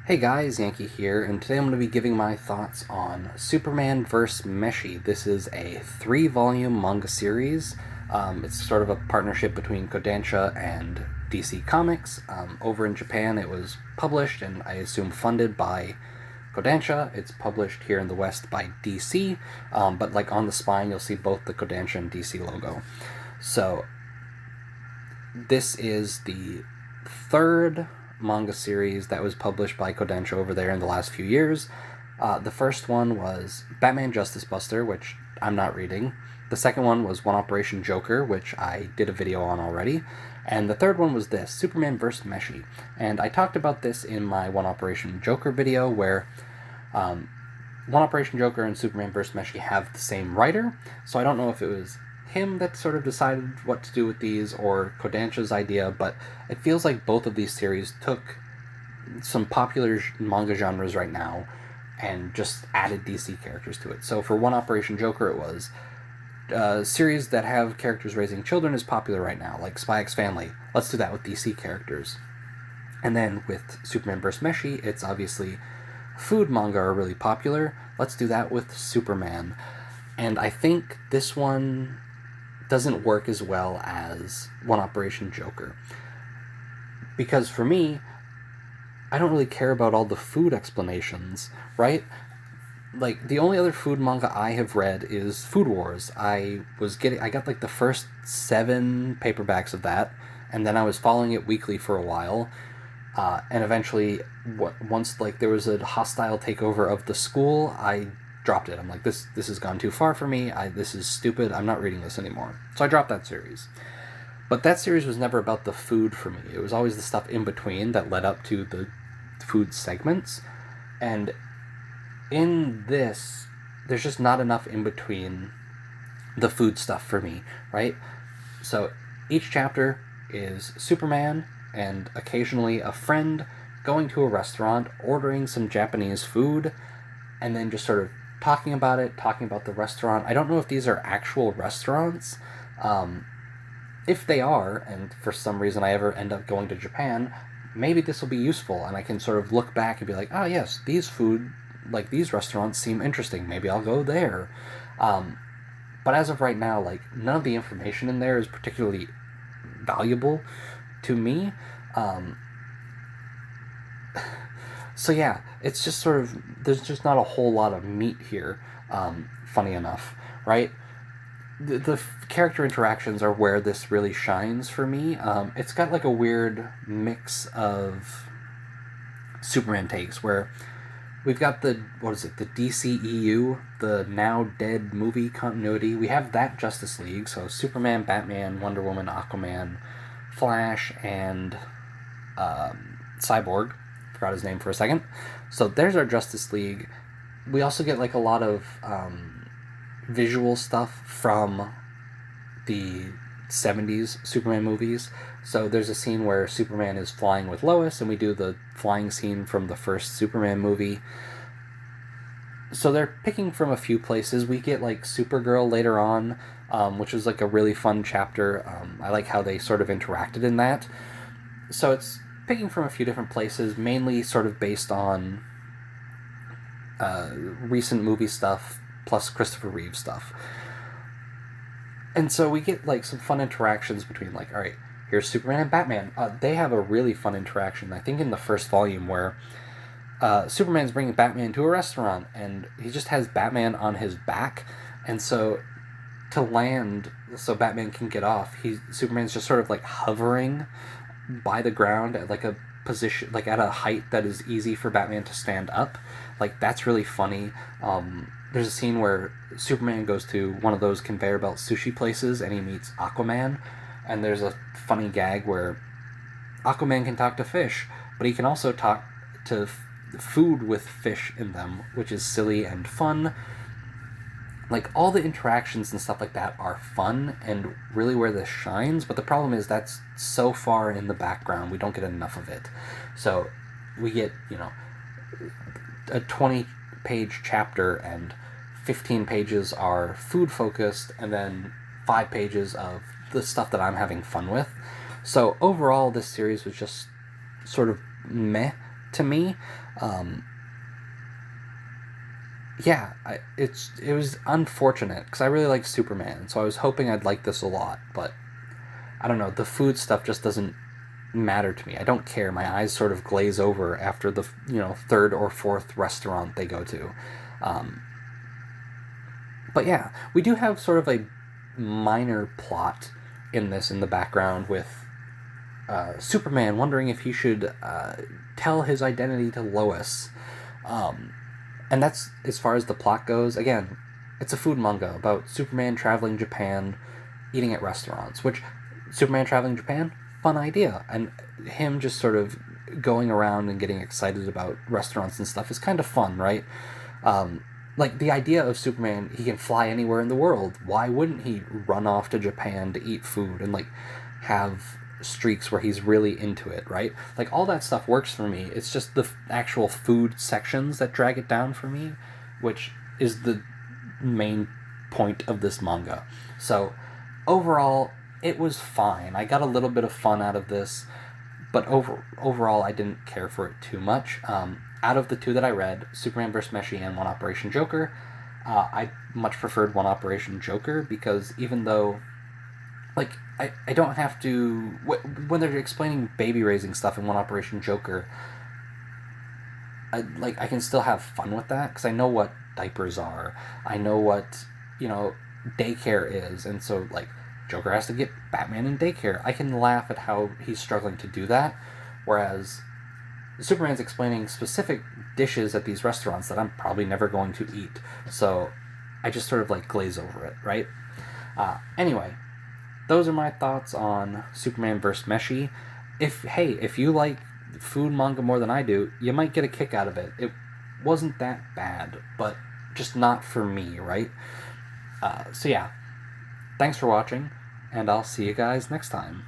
Hey guys, Yankee here, and today I'm going to be giving my thoughts on Superman vs. Meshi. This is a 3-volume manga series. It's sort of a partnership between Kodansha and DC Comics. Over in Japan, it was published and I assume funded by Kodansha. It's published here in the West by DC, but like on the spine, you'll see both the Kodansha and DC logo. So this is the third manga series that was published by Kodansha over there in the last few years. The first one was Batman Justice Buster, which I'm not reading. The second one was One Operation Joker, which I did a video on already. And the third one was this, Superman vs. Meshi. And I talked about this in my One Operation Joker video, where One Operation Joker and Superman vs. Meshi have the same writer, so I don't know if it was him that sort of decided what to do with these or Kodansha's idea, but it feels like both of these series took some popular manga genres right now and just added DC characters to it. So for One Operation Joker, it was series that have characters raising children is popular right now, like Spy X Family. Let's do that with DC characters. And then with Superman vs. Meshi, it's obviously food manga are really popular. Let's do that with Superman. And I think this one doesn't work as well as One Operation Joker. Because for me, I don't really care about all the food explanations, right? Like, the only other food manga I have read is Food Wars. I got like the first 7 paperbacks of that, and then I was following it weekly for a while. And eventually, once like there was a hostile takeover of the school, I dropped it. I'm like, this has gone too far for me. This is stupid. I'm not reading this anymore. So I dropped that series. But that series was never about the food for me. It was always the stuff in between that led up to the food segments. And in this, there's just not enough in between the food stuff for me, right? So each chapter is Superman and occasionally a friend going to a restaurant, ordering some Japanese food, and then just sort of talking about it, talking about the restaurant. I don't know if these are actual restaurants. If they are, and for some reason I ever end up going to Japan, maybe this will be useful, and I can sort of look back and be like, oh yes, these restaurants seem interesting. Maybe I'll go there. But as of right now, like, none of the information in there is particularly valuable to me. So yeah, it's just sort of, there's just not a whole lot of meat here, funny enough, right? The character interactions are where this really shines for me. It's got like a weird mix of Superman takes, where we've got the DCEU, the now dead movie continuity. We have that Justice League, so Superman, Batman, Wonder Woman, Aquaman, Flash, and Cyborg. Forgot his name for a second. So there's our Justice League. We also get like a lot of visual stuff from the 70s Superman movies. So there's a scene where Superman is flying with Lois, and we do the flying scene from the first Superman movie. So they're picking from a few places. We get like Supergirl later on, which was like a really fun chapter. I like how they sort of interacted in that. So it's picking from a few different places, mainly sort of based on recent movie stuff plus Christopher Reeve stuff. And so we get like some fun interactions between, like, all right, here's Superman and Batman. They have a really fun interaction, I think in the first volume, where Superman's bringing Batman to a restaurant, and he just has Batman on his back, and so to land so Batman can get off, Superman's just sort of like hovering by the ground at like a position, like at a height that is easy for Batman to stand up. Like, that's really funny. There's a scene where Superman goes to one of those conveyor belt sushi places and he meets Aquaman, and there's a funny gag where Aquaman can talk to fish, but he can also talk to food with fish in them, which is silly and fun. Like, all the interactions and stuff like that are fun and really where this shines, but the problem is that's so far in the background, we don't get enough of it. So we get, a 20-page chapter, and 15 pages are food-focused, and then 5 pages of the stuff that I'm having fun with. So overall, this series was just sort of meh to me. Um, yeah, it was unfortunate because I really like Superman, so I was hoping I'd like this a lot, but I don't know. The food stuff just doesn't matter to me. I don't care. My eyes sort of glaze over after the third or fourth restaurant they go to. Um, but yeah, we do have sort of a minor plot in this in the background with Superman wondering if he should tell his identity to Lois. Um, and that's as far as the plot goes. Again, it's a food manga about Superman traveling Japan, eating at restaurants, which Superman traveling Japan, fun idea. And him just sort of going around and getting excited about restaurants and stuff is kind of fun, right? Like the idea of Superman, he can fly anywhere in the world. Why wouldn't he run off to Japan to eat food and like have streaks where he's really into it, right? Like all that stuff works for me. It's just the actual food sections that drag it down for me, which is the main point of this manga. So overall, it was fine. I got a little bit of fun out of this, but overall, I didn't care for it too much. Out of the two that I read, Superman vs. Meshi and One Operation Joker, I much preferred One Operation Joker because even though, like, I don't have to... When they're explaining baby raising stuff in One Operation Joker, I can still have fun with that because I know what diapers are. I know what, daycare is. And so, like, Joker has to get Batman in daycare. I can laugh at how he's struggling to do that, whereas Superman's explaining specific dishes at these restaurants that I'm probably never going to eat. So I just sort of like glaze over it, right? Anyway, those are my thoughts on Superman vs. Meshi. If you like food manga more than I do, you might get a kick out of it. It wasn't that bad, but just not for me, right? So yeah, thanks for watching, and I'll see you guys next time.